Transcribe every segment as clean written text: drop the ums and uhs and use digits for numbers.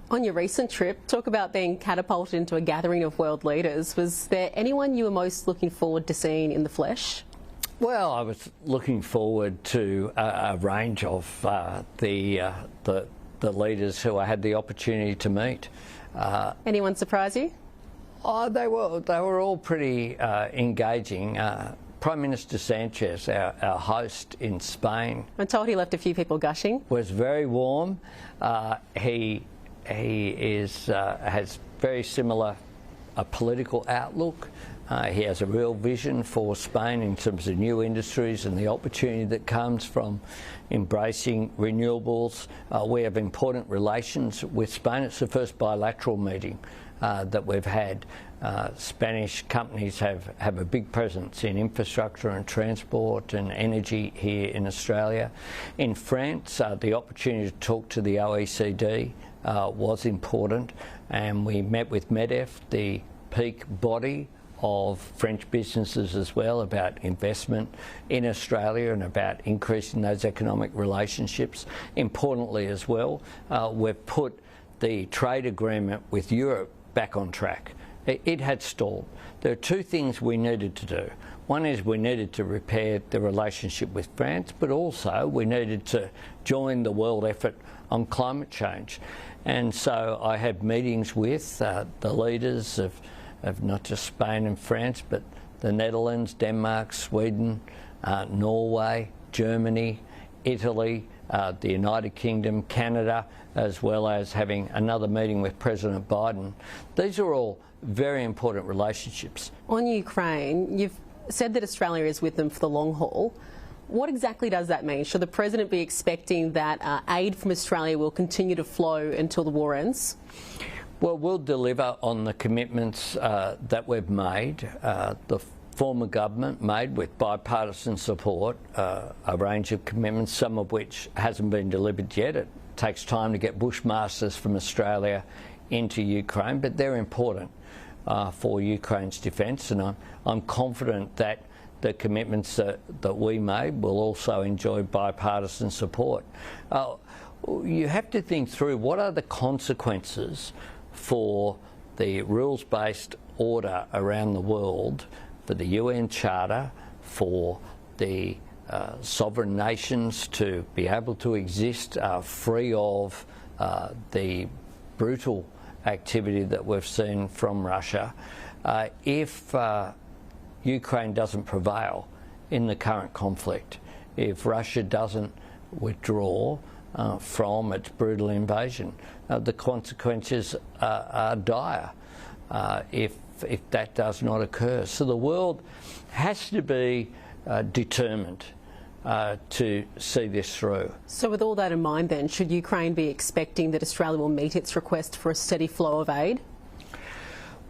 On your recent trip, talk about being catapulted into a gathering of world leaders. Was there anyone you were most looking forward to seeing in the flesh? Well, I was looking forward to a range of the leaders who I had the opportunity to meet. Anyone surprise you? Oh, they were all pretty engaging. Prime Minister Sanchez, our host in Spain, I'm told he left a few people gushing. was very warm. He has very similar political outlook. He has a real vision for Spain in terms of new industries and the opportunity that comes from embracing renewables. We have important relations with Spain. It's the first bilateral meeting that we've had. Spanish companies have a big presence in infrastructure and transport and energy here in Australia. In France, the opportunity to talk to the OECD was important, and we met with MEDEF, the peak body of French businesses as well, about investment in Australia and about increasing those economic relationships. Importantly as well, we've put the trade agreement with Europe back on track. It had stalled. There are two things we needed to do. One is we needed to repair the relationship with France, but also we needed to join the world effort on climate change. And so I had meetings with the leaders of not just Spain and France, but the Netherlands, Denmark, Sweden, Norway, Germany, Italy, the United Kingdom, Canada, as well as having another meeting with President Biden. These are all very important relationships. On Ukraine, you've said that Australia is with them for the long haul. What exactly does that mean? Should the President be expecting that aid from Australia will continue to flow until the war ends? Well, we'll deliver on the commitments that we've made. The former government made with bipartisan support a range of commitments, some of which hasn't been delivered yet. It takes time to get bushmasters from Australia into Ukraine, but they're important for Ukraine's defence, and I'm confident that the commitments that we made will also enjoy bipartisan support. You have to think through what are the consequences for the rules-based order around the world, for the UN Charter, for the sovereign nations to be able to exist free of the brutal activity that we've seen from Russia, if Ukraine doesn't prevail in the current conflict, if Russia doesn't withdraw from its brutal invasion. The consequences are dire if that does not occur. So the world has to be determined to see this through. So with all that in mind then, should Ukraine be expecting that Australia will meet its request for a steady flow of aid?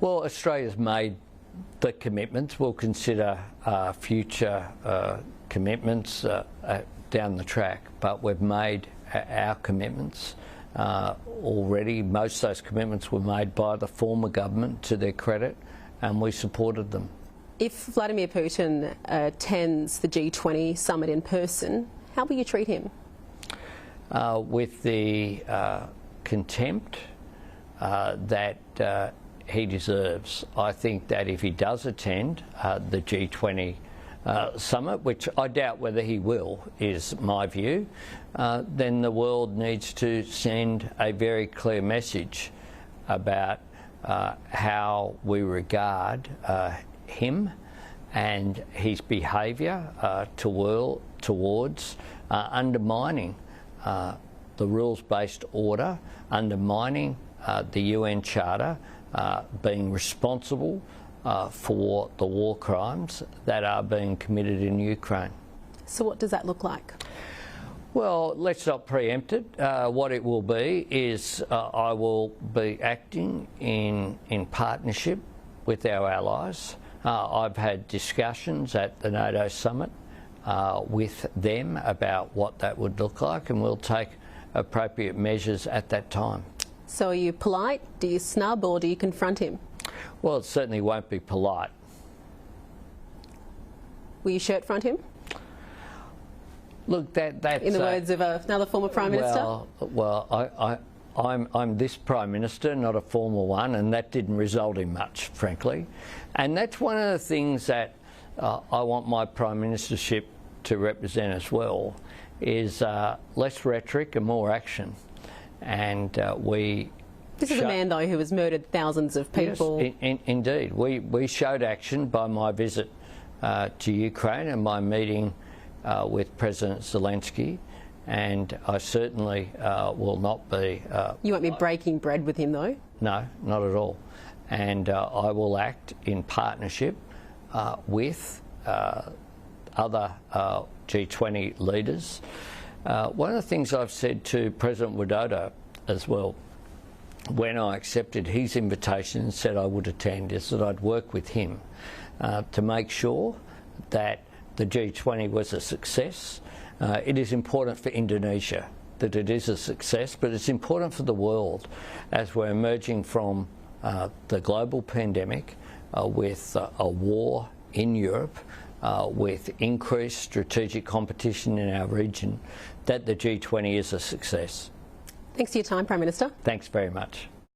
Well, Australia's made the commitments. We'll consider future commitments down the track, but we've made our commitments already. Most of those commitments were made by the former government, to their credit, and we supported them. If Vladimir Putin attends the G20 summit in person, how will you treat him? With the contempt that he deserves. I think that if he does attend the G20 summit, which I doubt whether he will, is my view, then the world needs to send a very clear message about how we regard him and his behaviour towards undermining the rules-based order, undermining the UN Charter, being responsible for the war crimes that are being committed in Ukraine. So what does that look like? Well, let's not preempt it. What it will be is I will be acting in partnership with our allies. I've had discussions at the NATO summit with them about what that would look like, and we'll take appropriate measures at that time. So are you polite, do you snub, or do you confront him? Well, it certainly won't be polite. Will you shirt front him? Look, that's... In the words of another former Prime Minister? Well, I'm this Prime Minister, not a formal one, and that didn't result in much, frankly. And that's one of the things that I want my Prime Ministership to represent as well, is less rhetoric and more action. And This is a man, though, who has murdered thousands of people. Yes, indeed. We showed action by my visit to Ukraine and my meeting with President Zelensky, and I certainly will not be... You won't be breaking bread with him, though? No, not at all. And I will act in partnership with other G20 leaders. One of the things I've said to President Widodo as well, when I accepted his invitation and said I would attend, is that I'd work with him to make sure that the G20 was a success. It is important for Indonesia that it is a success, but it's important for the world as we're emerging from the global pandemic with a war in Europe, with increased strategic competition in our region, that the G20 is a success. Thanks for your time, Prime Minister. Thanks very much.